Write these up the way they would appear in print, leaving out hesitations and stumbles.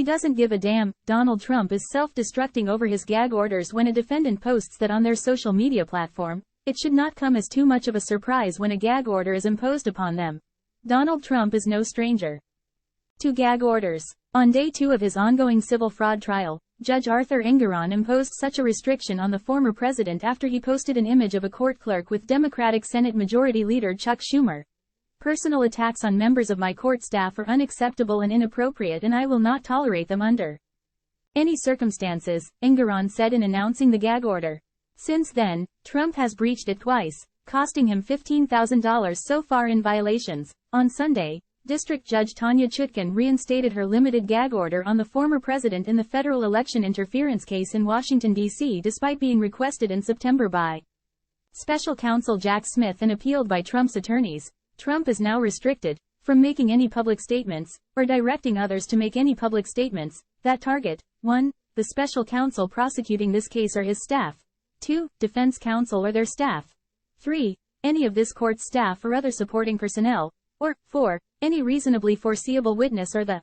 doesn't give a damn. Donald Trump is self-destructing over his gag orders. When a defendant posts that on their social media platform, it should not come as too much of a surprise when a gag order is imposed upon them. Donald Trump is no stranger to gag orders. On day 2 of his ongoing civil fraud trial, Judge Arthur Engoron imposed such a restriction on the former president after he posted an image of a court clerk with Democratic Senate Majority Leader Chuck Schumer. Personal attacks on members of my court staff are unacceptable and inappropriate, and I will not tolerate them under any circumstances, Engoron said in announcing the gag order. Since then, Trump has breached it twice, costing him $15,000 so far in violations. On Sunday, District Judge Tanya Chutkan reinstated her limited gag order on the former president in the federal election interference case in Washington, D.C. despite being requested in September by Special Counsel Jack Smith and appealed by Trump's attorneys. Trump is now restricted from making any public statements, or directing others to make any public statements, that target 1. The special counsel prosecuting this case or his staff. 2. Defense counsel or their staff. 3. Any of this court's staff or other supporting personnel. Or 4. Any reasonably foreseeable witness or the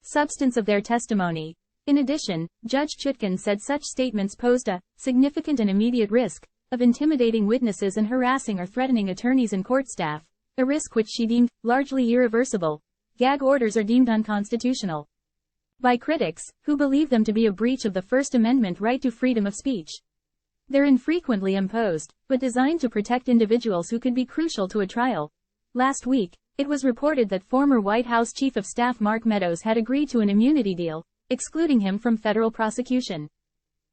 substance of their testimony. In addition, Judge Chutkan said such statements posed a significant and immediate risk of intimidating witnesses and harassing or threatening attorneys and court staff, a risk which she deemed largely irreversible. Gag orders are deemed unconstitutional by critics, who believe them to be a breach of the First Amendment right to freedom of speech. They're infrequently imposed, but designed to protect individuals who could be crucial to a trial. Last week, it was reported that former White House Chief of Staff Mark Meadows had agreed to an immunity deal, excluding him from federal prosecution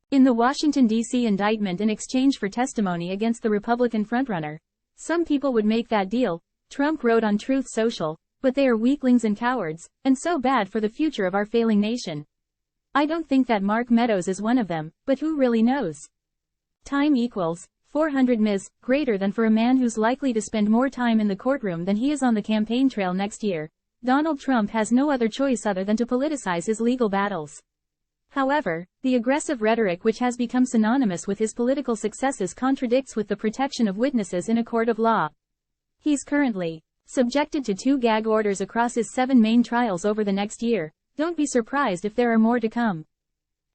in the Washington, D.C. indictment in exchange for testimony against the Republican frontrunner. Some people would make that deal, Trump wrote on Truth Social, but they are weaklings and cowards, and so bad for the future of our failing nation. I don't think that Mark Meadows is one of them, but who really knows? Time equals 400 ms. Greater than for a man who's likely to spend more time in the courtroom than he is on the campaign trail next year. Donald Trump has no other choice other than to politicize his legal battles. However, the aggressive rhetoric which has become synonymous with his political successes contradicts with the protection of witnesses in a court of law. He's currently subjected to 2 gag orders across his 7 main trials over the next year. Don't be surprised if there are more to come.